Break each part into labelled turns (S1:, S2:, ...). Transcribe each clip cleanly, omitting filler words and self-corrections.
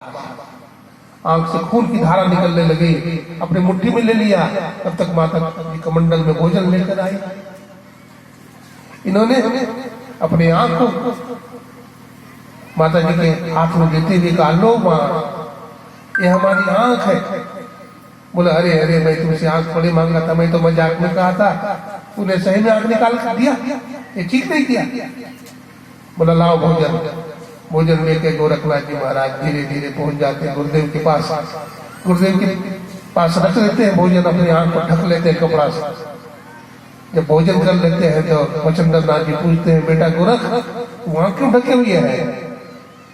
S1: आंख से खून की धारा निकलने लगी, अपने मुट्ठी में ले लिया। तब तक माता जी कमंडल में भोजन लेकर आई। इन्होंने अपने आंख को माता जी के हाथ में देते हुए कहा, लो माँ, ये हमारी आंख है। बोला, अरे अरे, मैं तुमसे आंख थोड़ी मांग रहा था, मैं तो मजाक में कहा था। तूने सही में आंख निकाल कर दिया, ये ठीक नहीं किया। बोला, लाओ भोजन। भोजन लेके गोरखनाथ जी महाराज धीरे धीरे पहुंच जाते हैं गुरुदेव के पास। गुरुदेव के पास रख लेते हैं भोजन, अपनी आंख को ढक लेते हैं कपड़ा से। जब भोजन कर लेते हैं तो बचनंदन नाथ जी पूछते हैं, बेटा गोरख, वहां क्यों ढके हुए हैं?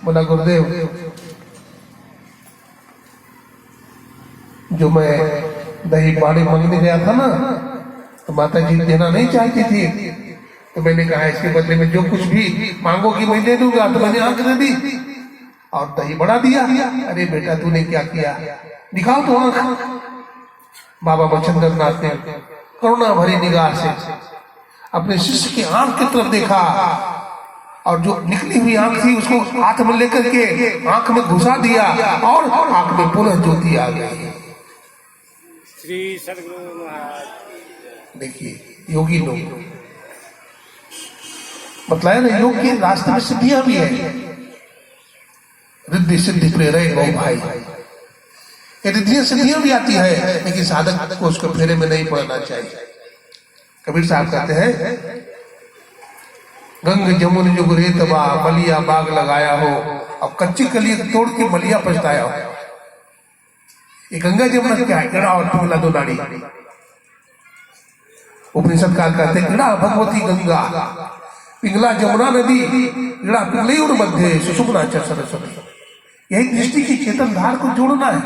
S1: बोला, गुरुदेव, जो मैं दही बाड़ी मांगने गया था ना, तो माता जी देना नहीं चाहती थी, तो मैंने कहा इसके बदले में जो कुछ भी मांगोगी मैं दे दूंगा। तो मैंने आंख दे दी और दही बढ़ा दिया। अरे बेटा, तूने क्या किया? दिखाओ तो आंख। बाबा बचनंदन नाथ ने करुणा भरी निगाह से अपने शिष्य की आंख की तरफ देखा और जो निकली हुई आंख थी उसको हाथ में लेकर के आंख में घुसा दिया और आंख में पुनः ज्योति आ गई।
S2: श्री सद्गुरु महाराज।
S1: देखिए, योगी लोग बतलाया ना, योग के रास्ते में सिद्धियां भी है। रिद्धि सिद्धि प्रेरय गो भाई, ये रिद्धियां सिद्धियां भी आती है, लेकिन साधक को उसको फेरे में नहीं पड़ना चाहिए। कबीर साहब कहते हैं, गंग जमुन जुग रेतबा मलिया बाग लगाया हो, अब कच्ची कली तोड़ के मलिया पछताया हो। ये गंगा जमुना क्या है? गड़ा और पिघला दो नाड़ी। उपनिषद काल कहते हैं, गड़ा भगवती गंगा पिघला जमुना नदी, गड़ा पिघले और मध्य सुषुम्ना च सरस्वती। यही दृष्टि की चेतन धार को जोड़ना है,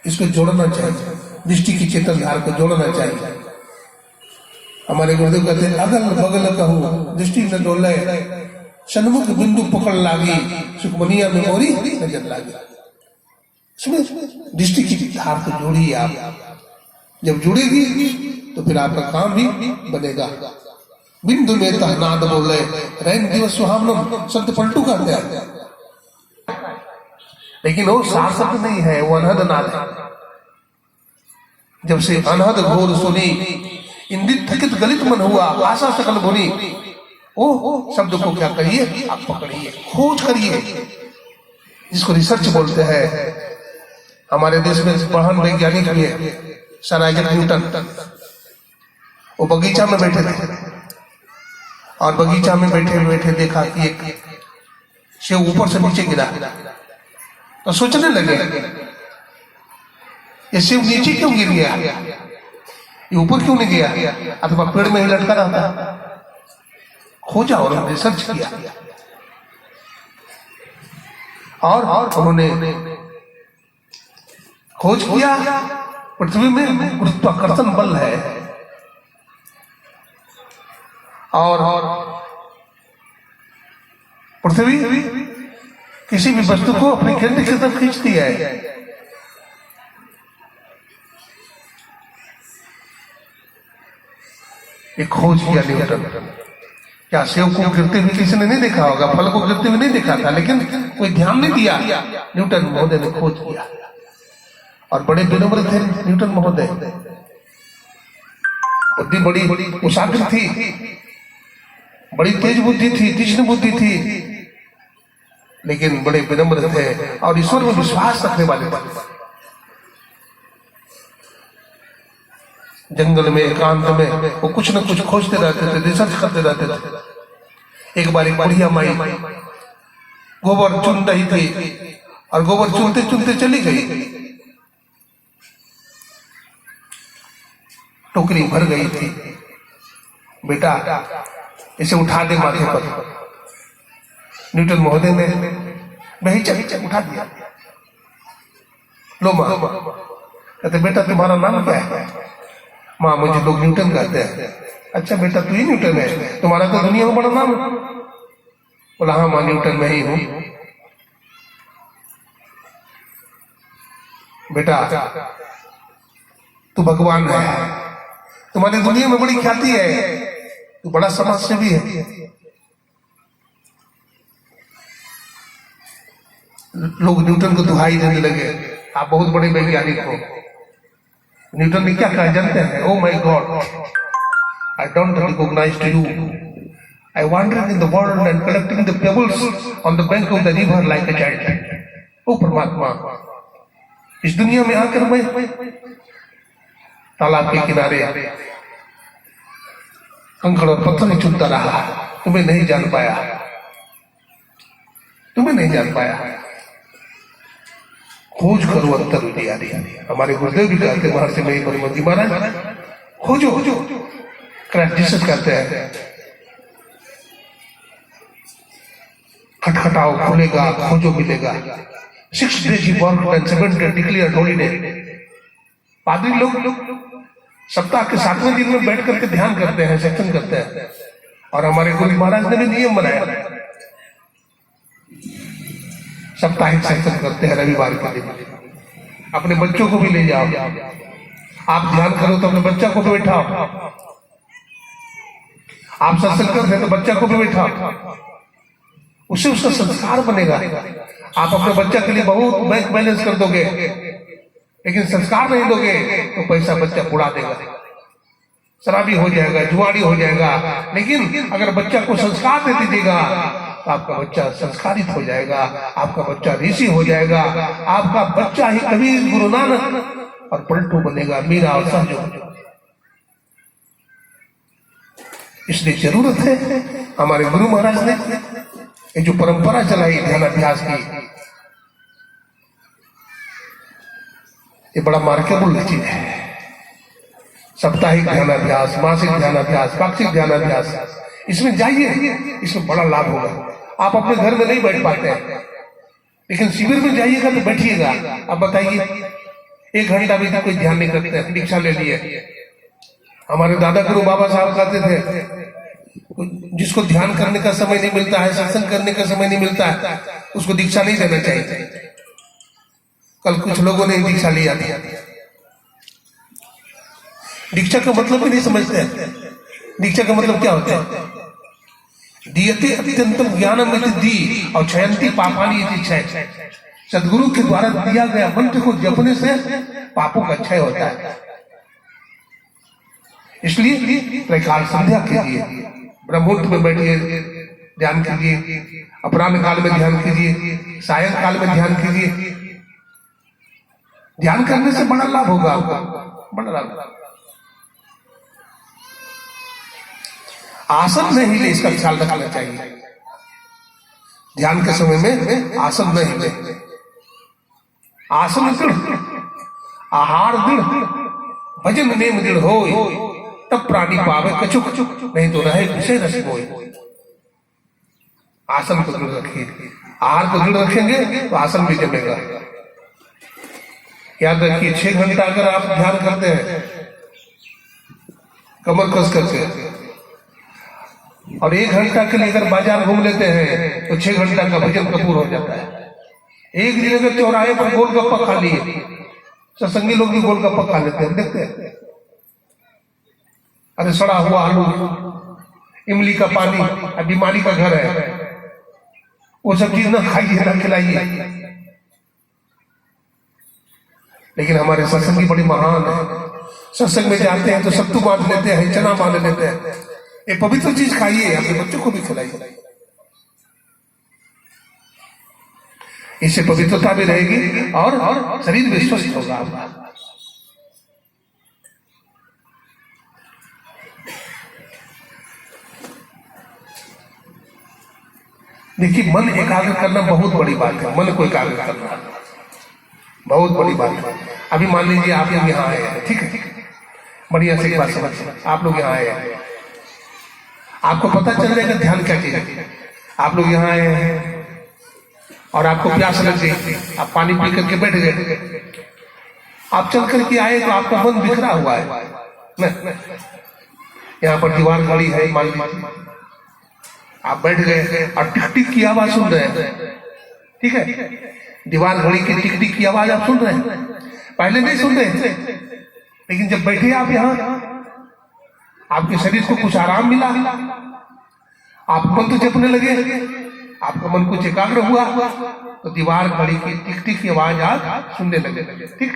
S1: इसको जोड़ना चाहिए, दृष्टि की चेतन धार को जोड़ना चाहिए। हमारे गुरुदेव कहते हैं, अगल बगल कहूं दृष्टि न डोले, सन्मुख बिंदु पकड़ लागी, सुखमनिया में मोरी नजर लागी। इसमें दृष्टि की धार को जोड़िए आप। जब जुड़ेगी तो फिर आपका काम भी बनेगा। बिंदु में तहनाद बोले, रैन दिवस सुहावनम, शब्द पलटू कहते हैं, लेकिन वो सार शब्द नहीं है, वो अनहद नाद है। जब से अनहद घोर सुनी, इंदित थकित गलित मन हुआ, आशा सकल बुनी। ओ शब्द को क्या करिए, आप पकड़िए, खोज करिए, जिसको रिसर्च बोलते हैं। हमारे देश में महान वैज्ञानिक हुए सर आइजैक न्यूटन। वो बगीचा में बैठे थे और बगीचा में बैठे बैठे देखा कि एक सेब ऊपर से नीचे गिरा। तो सोचने लगे, ये सेब नीचे क्यों गिर गया, ये ऊपर क्यों नहीं गया, अथवा पेड़ में ही लटका रहता। खोजा और रिसर्च किया और उन्होंने खोज किया, पृथ्वी में गुरुत्वाकर्षण बल है और पृथ्वी किसी भी वस्तु को अपने केंद्र की तरफ खींचती है। एक खोज किया न्यूटन। क्या सेब को गिरते हुए किसी ने नहीं देखा होगा, फल को गिरते हुए नहीं देखा था, लेकिन कोई ध्यान नहीं दिया। न्यूटन महोदय ने खोज किया और बड़े विनम्र थे न्यूटन महोदय। बुद्धि बड़ी उशाग्र थी, बड़ी तेज बुद्धि थी, तीक्ष्ण बुद्धि थी, लेकिन बड़े विनम्र थे और ईश्वर में विश्वास रखने वाले थे। जंगल में एकांत में वो कुछ न कुछ खोजते रहते थे, रिसर्च करते रहते थे। एक बार एक बुढ़िया माई गोबर चुन रही थी और गोबर चुनते चुनते चली गई। टोकरी भर गई थी। बेटा, इसे उठा दे माथे पर। न्यूटन महोदय ने नहीं उठा दिया। लो माँ। कहते, बेटा तुम्हारा नाम क्या है? माँ, मुझे लोग न्यूटन कहते हैं। अच्छा बेटा, तू ही न्यूटन है? तुम्हारा तो दुनिया में बड़ा नाम है। बोला, हाँ माँ, न्यूटन मैं ही हूं। बेटा, तू भगवान है, तुम्हारी दुनिया में बड़ी ख्याति है, तू बड़ा समाज सेवी है। लोग न्यूटन को दुहाई देने लगे, आप बहुत बड़े वैज्ञानिक हो। न्यूटन ने क्या कहा जानते हैं? Oh my God, I don't recognise you, I wondering in the world and collecting the pebbles on the bank of the river like a child. ओ परमात्मा, इस दुनिया में आकर मैं तालाब के किनारे कंकड़ और पत्थर ही चुनता रहा, तुम्हें नहीं जान पाया, तुम्हें नहीं जान पाया। खोज करो अंतर उजियारी। हमारे गुरुदेव भी कहते हैं, महर्षि में परमति महाराज, खोजो। क्राइस्ट कहते हैं, खटखटाओ खुलेगा, खोजो मिलेगा। 6 days he worked and 7 days declared holiday। पादरी लोग सप्ताह के 7वें दिन में बैठ करके ध्यान करते हैं, सत्संग करते हैं, और हमारे गुरु महाराज ने भी नियम बनाया, साप्ताहिक सत्संग करते हैं रविवार के दिन। अपने बच्चों को भी ले जाओ, आप ध्यान करो तो अपने बच्चा को भी बैठाओ, आप सत्संग करते हैं तो बच्चा को भी बैठाओ, उससे उसका संस्कार बनेगा। आप अपने बच्चा के लिए बहुत बैंक बैलेंस कर दोगे, लेकिन संस्कार नहीं दोगे तो पैसा बच्चा उड़ा देगा, शराबी हो जाएगा, जुआरी हो जाएगा। लेकिन अगर बच्चा को संस्कार दे दीजिएगा तो आपका बच्चा संस्कारित हो जाएगा, आपका बच्चा ऋषि हो जाएगा, आपका बच्चा ही कबीर, गुरु नानक और पलटू बनेगा, मीरा और सहजो। इसलिए जरूरत है, हमारे गुरु महाराज ने ये जो परंपरा चलाई ध्यानाभ्यास की, ये बड़ा मार्केबल चीज है। साप्ताहिक ध्यानाभ्यास, मासिक ध्यानाभ्यास, पाक्षिक ध्यानाभ्यास, इसमें जाइए, इसमें बड़ा लाभ होगा। आप अपने घर में नहीं बैठ पाते हैं, लेकिन शिविर में जाइएगा तो बैठिएगा। अब बताइए, 1 घंटा भी कोई ध्यान नहीं करते हैं, दीक्षा ले लिए। हमारे दादा गुरु बाबा साहब कहते थे, जिसको ध्यान करने का समय नहीं मिलता है, सत्संग करने का समय नहीं मिलता है, उसको दीक्षा नहीं देना चाहिए। कल कुछ लोगों ने दीक्षा लिया था, दीक्षा का मतलब भी नहीं समझते हैं। दीक्षा का मतलब क्या होता है? दीयते अत्यंतम ज्ञानम इति दी और क्षयंती पापानि इति क्षय। सदगुरु के द्वारा दिया गया मंत्र को जपने से पापों का क्षय होता है। इसलिए त्रैकाल संध्या कीजिए, ब्रह्ममुहूर्त में बैठिए, ध्यान कीजिए, अपराह्न काल में ध्यान कीजिए, सायं काल में ध्यान कीजिए। ध्यान करने से बड़ा लाभ होगा आपको, बड़ा लाभ। आसन नहीं ले, इसका ख्याल रखना चाहिए। ध्यान के समय में आसन नहीं ले। आसन दृढ़, आहार दृढ़, भजन नेम दृढ़ हो, तब प्राणी पावे कछुक, नहीं तो रहे विषय रस होय। आसन को दृढ़ रखिए, आहार को दृढ़ रखेंगे तो आसन भी जमेगा। याद रखिए, 6 घंटा अगर आप ध्यान करते हैं कमर कस करके, और 1 घंटा के लिए अगर बाजार घूम लेते हैं तो 6 घंटा का भजन कपूर हो जाता है। एक दिन अगर चौराहे पर गोलगप्पा खा लिए, सत्संगी लोग भी गोलगप्पा खा लेते हैं, देखते हैं। अरे सड़ा हुआ आलू, इमली का पानी, बीमारी का घर है, वो सब चीज ना खाइए, ना खिलाइए। लेकिन हमारे सत्संगी बड़ी महान है, सत्संग में जाते हैं तो सत्तू बांध लेते हैं, चना बांध लेते हैं। ये पवित्र चीज खाइए, अपने बच्चों को भी खिलाइए, इससे पवित्रता भी रहेगी और शरीर भी स्वस्थ होगा आपका। देखिए, मन एकाग्र करना बहुत बड़ी बात है। मन को एकाग्र करना बहुत बड़ी बात है। अभी मान लीजिए आप लोग यहाँ आए हैं, ठीक है, बढ़िया से एक बात समझिए। आप लोग यहाँ आए हैं, आपको पता चल जाएगा ध्यान क्या चीज है। आप लोग यहाँ आए हैं और आपको प्यास लग गई, आप पानी पी करके बैठ गए। आप चल करके आए तो आपका मन बिखरा हुआ है, यहाँ पर दीवार खड़ी है, मान लीजिए आप बैठ गए और टिक टिक की आवाज सुन रहे हैं, ठीक है, दीवार घड़ी की टिक टिक की आवाज आप सुन रहे हैं। पहले नहीं सुन रहे थे, लेकिन जब बैठे आप यहाँ, आपके शरीर को कुछ आराम मिला, आप मंत्र जपने लगे, आपका मन कुछ एकाग्र हुआ तो दीवार घड़ी की टिक टिक की आवाज आप सुनने लगे, ठीक।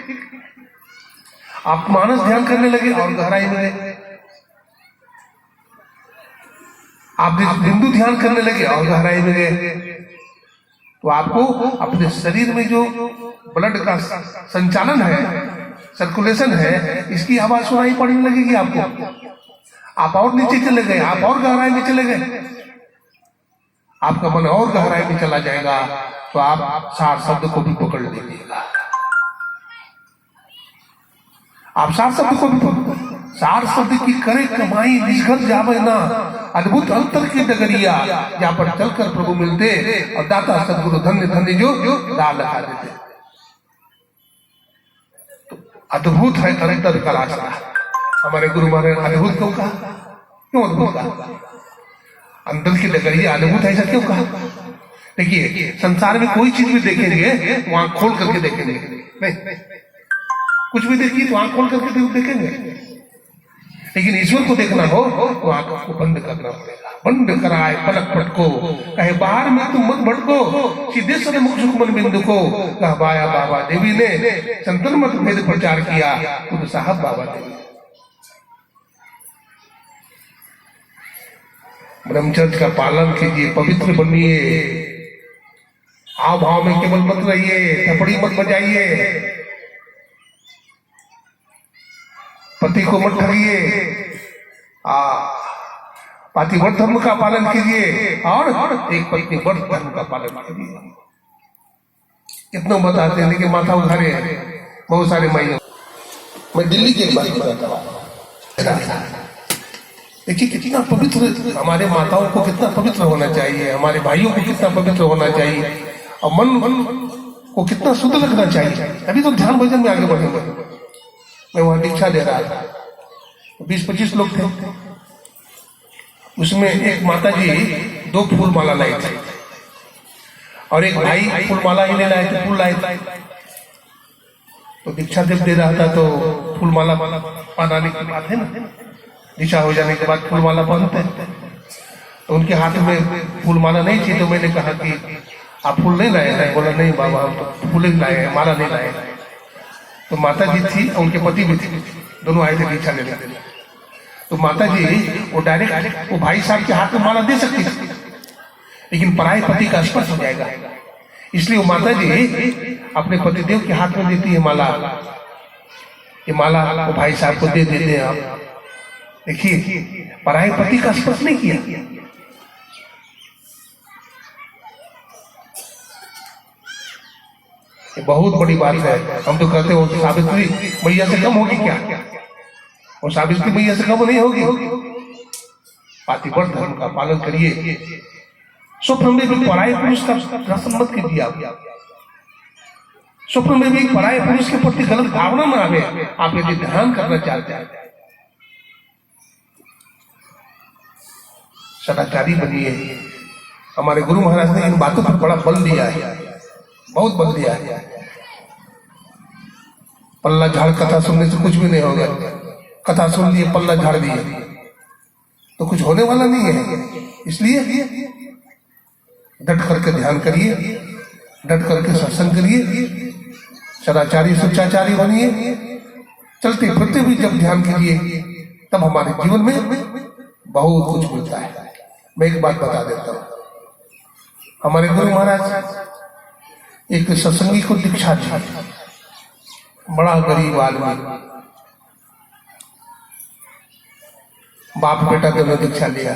S1: आप मानस ध्यान करने लगे और गहराई में गए, आप बिंदु ध्यान करने लगे और गहराई में गए, तो आपको अपने शरीर में जो ब्लड का संचालन है, सर्कुलेशन है, इसकी आवाज सुनाई पड़ने लगेगी आपको। आप और नीचे चले गए, आप और गहराई में चले गए, आपका मन और गहराई में चला जाएगा, तो आप सार शब्द को भी पकड़ लीजिएगा। आप सार शब्द को भी, सार शब्द की करे कमाई निष्घर जावे ना, अद्भुत अंतर की डगरिया, जहाँ पर चलकर प्रभु मिलते और दाता सदगुरु धन्य धन्य जो दाल लगा देते। तो अद्भुत है अंतर का रास्ता। हमारे गुरु महाराज अद्भुत क्यों कहा? क्यों अद्भुत कहा? अंदर की डगरिया अद्भुत ऐसा क्यों कहा? देखिए, संसार में कोई चीज भी देखेंगे वो आंख खोल करके देखेंगे, नहीं कुछ भी देखिए तो आंख खोल करके देखेंगे, लेकिन ईश्वर को देखना हो तो आंख को बंद करना पड़ेगा। बंद कराए पलक पटको, कहे बाहर में तुम मत भटको, सिद्धेश्वर मुख सुखमन बिंदु को, कहा बाया बाबा देवी ने संतन मत भेद प्रचार किया, खुद साहब बाबा देवी। ब्रह्मचर्य का पालन कीजिए, पवित्र बनिए, हाव भाव में केवल मत रहिए, थपड़ी मत बजाइए, पति को मत ठगिए, पातिव्रत धर्म का पालन कीजिए और एक पत्नी व्रत धर्म का पालन कीजिए। कितनों बताते हैं लेकिन माथा उघारे बहुत सारे महीनों। मैं दिल्ली की एक बात बताता हूँ, देखिए कितना पवित्र, हमारे माताओं को कितना पवित्र होना चाहिए, हमारे भाइयों को कितना पवित्र होना चाहिए, और मन को कितना शुद्ध लगना चाहिए। अभी तो ध्यान भजन में आगे बढ़ेंगे। मैं वहां दीक्षा दे रहा था, 20-25 लोग थे, उसमें एक माता जी 2 फूल माला लाई थी और एक भाई फूल माला ही ले लाए थे, फूल लाए थे। तो दीक्षा जब दे रहा था तो फूल माला पहनाने की बात है ना, दीक्षा हो जाने के बाद फूल माला पहनते हैं, तो उनके हाथ में फूल माला नहीं थी। तो मैंने कहा कि आप फूल नहीं लाए हैं? बोला नहीं बाबा, हम तो फूल ही लाए हैं, माला नहीं लाए। तो माता जी थी और उनके पति भी थे, दोनों आए थे दीक्षा लेने। तो माता जी वो डायरेक्ट वो भाई साहब के हाथ में माला दे सकती थी, लेकिन पराये पति का स्पर्श हो जाएगा, इसलिए वो माता जी अपने पतिदेव के हाथ में देती है माला। ये माला वो भाई साहब को दे देते हैं। आप देखिए, पराये पति का स्पर्श नहीं किया। ये बहुत बड़ी बात है। हम तो कहते हो सावित्री मैया से कम होगी क्या? और सावित्री मैया से कम नहीं होगी। पातिव्रत धर्म का पालन करिए। स्वप्न में भी पराये पुरुष का दर्शन मत कीजिए। आप स्वप्न में भी पराये पुरुष के प्रति गलत भावना न आवे। आप यदि ध्यान करना चाहते हैं, सदाचारी बनिए। हमारे गुरु महाराज ने इन बातों पर बड़ा बल दिया है, बहुत बल दिया है। पल्ला झाड़ कथा सुनने से कुछ भी नहीं होगा। कथा सुन लिए, पल्ला झाड़ दिए तो कुछ होने वाला नहीं है। इसलिए डट करके ध्यान करिए, डट करके सत्संग करिए, सदाचारी सुचाचारी बनिए। चलते फिरते भी जब ध्यान कीजिए तब हमारे जीवन में बहुत कुछ मिलता है। मैं एक बात बता देता हूँ, हमारे गुरु महाराज एक सत्संगी को दीक्षा दी, बड़ा गरीब आदमी, बाप बेटा दोनों दीक्षा लिया।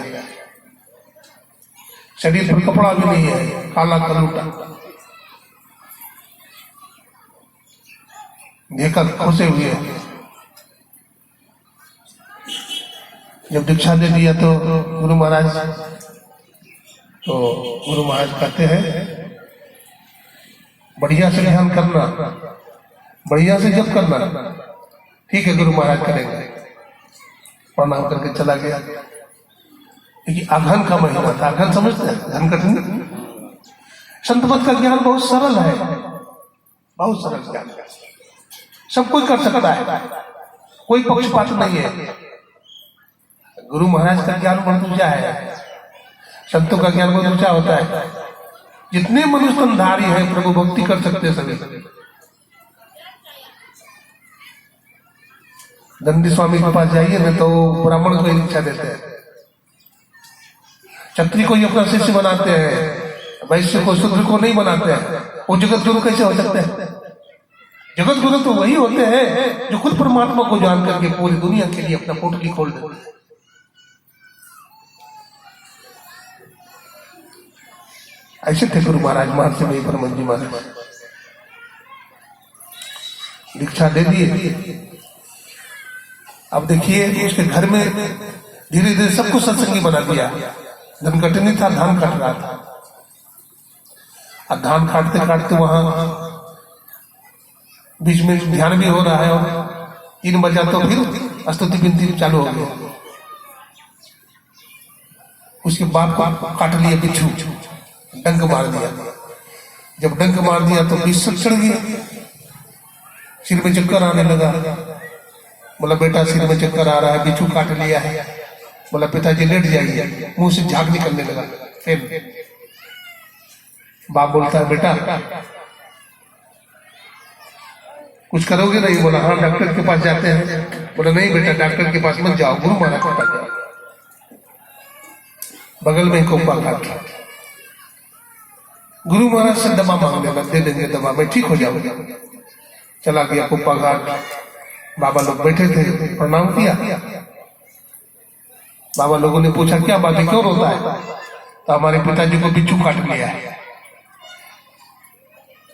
S1: शरीर पर कपड़ा भी नहीं है, काला कलूटा, देखकर खुशे हुए। जब दीक्षा दे दिया तो गुरु महाराज कहते हैं बढ़िया से ध्यान करना, बढ़िया से जप करना। ठीक है गुरु महाराज करेंगे। प्रणाम करके चला गया। क्योंकि अघन का महीना था। अघन समझते हैं? अघन कठिन। संत मत का ज्ञान बहुत सरल है, बहुत सरल ज्ञान, सब कोई कर सकता है, कोई पक्षपात नहीं है। गुरु महाराज का ज्ञान बहुत ऊंचा है, संतों का ज्ञान बहुत ऊंचा होता है। जितने मनुष्य तनधारी हैं प्रभु भक्ति कर सकते हैं सभी। दंडी स्वामी के पास जाइए ना तो ब्राह्मण को इच्छा देते हैं, क्षत्रिय को ही अपना शिष्य बनाते हैं, वैश्य को शूद्र को नहीं बनाते हैं। वो जगत गुरु कैसे हो सकते हैं? जगत गुरु तो वही होते हैं जो खुद परमात्मा को जान करके पूरी दुनिया के लिए अपना पोटली खोल देते हैं। ऐसे थे गुरु महाराज, महर्षि में परमन जी महाराज। दीक्षा दे दिए। अब देखिए उसके घर में धीरे धीरे सबको सत्संगी बना दिया। धनकटनी था, धान काट रहा था। अब धान काटते काटते वहां बीच में ध्यान भी हो रहा है और 3 बजा तो फिर स्तुति विनती चालू हो गई। उसके बाप को काट लिया बिच्छू, डंक मार दिया। जब डंक मार दिया तो विष चढ़ गया, सिर में चक्कर आने लगा। बोला बेटा सिर में चक्कर आ रहा है, बिच्छू काट लिया है। बोला पिताजी लेट जाइए। मुंह से झाग निकलने लगा। फिर बाप बोलता है बेटा कुछ करोगे नहीं? बोला हाँ डॉक्टर के पास जाते हैं। बोला नहीं बेटा डॉक्टर के पास मत जाओ, गुरु महाराज के पास जाओ। बगल में कोपा काट, गुरु महाराज से दवा मांग लेना, दे देंगे दवा, मैं ठीक हो जाऊंगा। चला गया कोपा घाट। बाबा लोग बैठे थे, प्रणाम किया। बाबा लोगों ने पूछा क्या बात है, क्यों रोता है? तो हमारे पिताजी को बिच्छू काट लिया है।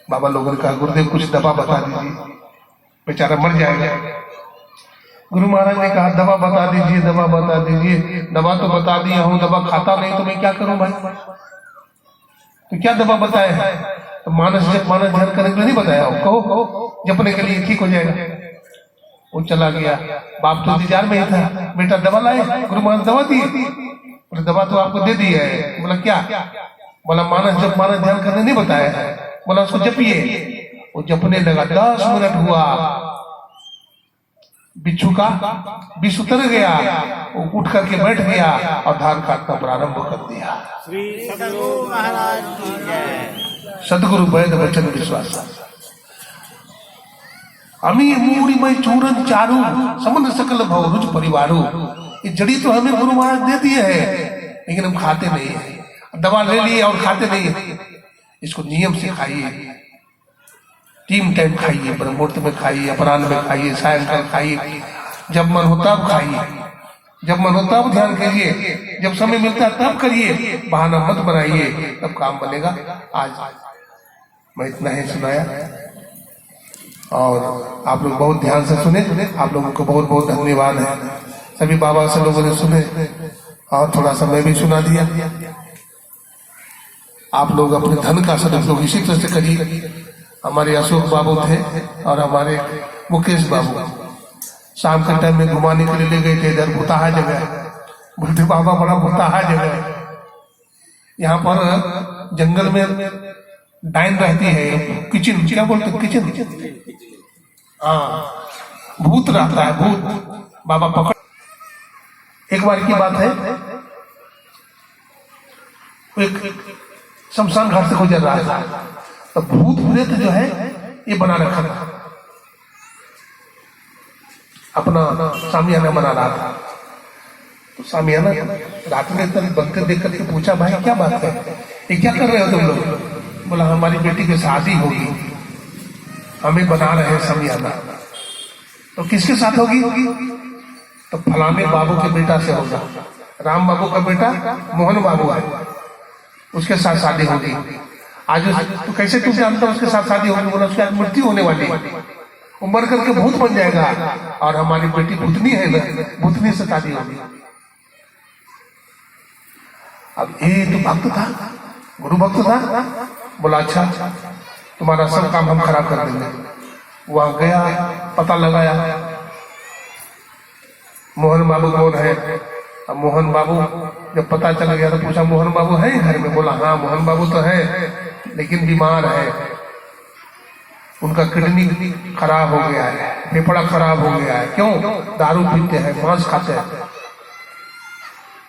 S1: बाबा लोगों ने कहा गुरुदेव कुछ दवा बता दीजिए, बेचारा मर जाएगा। गुरु महाराज ने कहा दवा बता दीजिए, दवा बता दीजिए। दवा तो बता दिया हूं, दवा खाता नहीं तो मैं क्या करूं भाई? तो क्या दवा बताया? तो मानस ध्यान करने के लिए नहीं बताया, कहो जपने के लिए ठीक हो जाएगा। वो चला गया। बाप तो इंतजार में ही था, बेटा दवा लाए? गुरु महाराज दवा दी। बोले दवा तो आपको दे दी है। बोला क्या? बोला मानस ध्यान करने नहीं बताया है। बोला उसको जपिए। वो जपने लगा, 10 मिनट हुआ, बिच्छू का विष उतर गया। वो उठ करके बैठ गया और धान काटना प्रारंभ कर दिया।
S2: श्री सद्गुरु महाराज की जय।
S1: सदगुरु वैद वचन विश्वास। अमी मूड़ी में चूरन चारू, समन सकल भव रुच परिवारू। ये जड़ी तो हमें गुरु महाराज दे दिए है, लेकिन हम खाते नहीं है। दवा ले लिए और खाते नहीं है। इसको नियम से खाइए, 3 टाइम खाइए, ब्रह्ममुहूर्त में खाइए, अपराह्न में खाइए, सायंकाल खाइए। जब मन हो तब खाइए, जब मन हो तब ध्यान कीजिए, जब समय मिलता है तब करिए। बहाना मत बनाइए, तब काम बनेगा। आज मैं इतना ही सुनाया और आप लोग बहुत ध्यान से सुने। आप लोगों को बहुत बहुत धन्यवाद है। सभी बाबा से लोगों ने सुने और थोड़ा सा मैं भी सुना दिया। आप लोग अपने धन का सदुपयोग इसी तरह से करिए। हमारे अशोक बाबू थे और हमारे मुकेश बाबू शाम के टाइम में घुमाने के लिए ले गए थे इधर भुताहा जगह। बोलते बाबा बड़ा भुताहा जगह है, यहाँ पर जंगल में डाइन रहती है, किचन क्या बोलते किचन, हाँ भूत रहता है, भूत। बाबा पकड़। एक बार की बात है, एक शमशान घाट से गुजर रहा था, तो भूत प्रेत जो है ये बना रखा था, अपना सामियाना बना रहा था। तो सामियाना रात में तक बंद कर देख करके पूछा भाई क्या बात है, ये क्या कर रहे हो तुम लोग? बोला हमारी बेटी की शादी होगी, हमें बना रहे हैं सामियाना। तो किसके साथ होगी? तो फलाने बाबू के बेटा से होगा। राम बाबू का बेटा मोहन बाबू है, उसके साथ शादी होगी। आज तो कैसे तुम जानता उसके साथ शादी होगी? बोला उसकी आज मृत्यु होने वाली है, वो मर करके भूत बन जाएगा और हमारी बेटी भूतनी है ना, भूतनी से शादी होगी। अब ये तो भक्त था, गुरु भक्त था। बोला अच्छा तुम्हारा सब काम हम खराब कर देंगे। वहां गया, पता लगाया मोहन बाबू कौन है। अब मोहन बाबू जब पता चल गया तो पूछा मोहन बाबू है घर में? बोला हाँ मोहन बाबू तो है, लेकिन बीमार है, उनका किडनी खराब हो गया है, फेफड़ा खराब हो गया है। क्यों? दारू पीते हैं, मांस खाते हैं।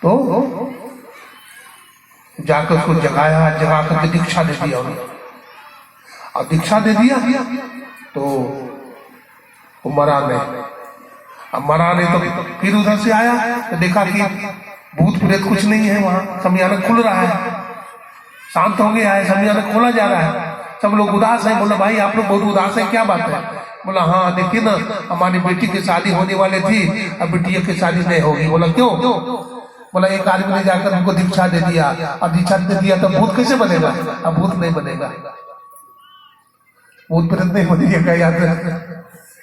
S1: तो जाकर उसको जगा करके दीक्षा दे दिया उन्होंने। और दीक्षा दे दिया तो वो मरा नहीं। अब मरा नहीं तो फिर उधर से आया तो देखा कि भूत प्रेत कुछ नहीं है वहां, शमशान खुल रहा है, शांत हो गया है, शमशान खोला जा रहा है। सब लोग उदास है। बोला भाई आप लोग बहुत उदास है, क्या बात है? बोला हाँ देखिए ना, हमारी बेटी की शादी होने वाली थी, अब बिटिया की शादी नहीं होगी। बोला क्यों? बोला एक आदमी ने जाकर हमको दीक्षा दे दिया, अब दीक्षा दे दिया तो भूत कैसे बनेगा? अब भूत नहीं बनेगा, भूत प्रेत नहीं बनेगा, याद रखना।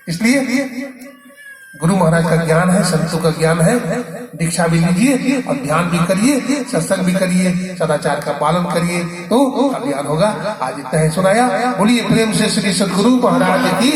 S1: इसलिए गुरु महाराज का ज्ञान है, संतों का ज्ञान है, दीक्षा भी लीजिए और ध्यान भी करिए, सत्संग भी करिए, सदाचार का पालन करिए तो ज्ञान होगा। आज इतना ही सुनाया। बोलिए प्रेम से श्री सद्गुरु महाराज की।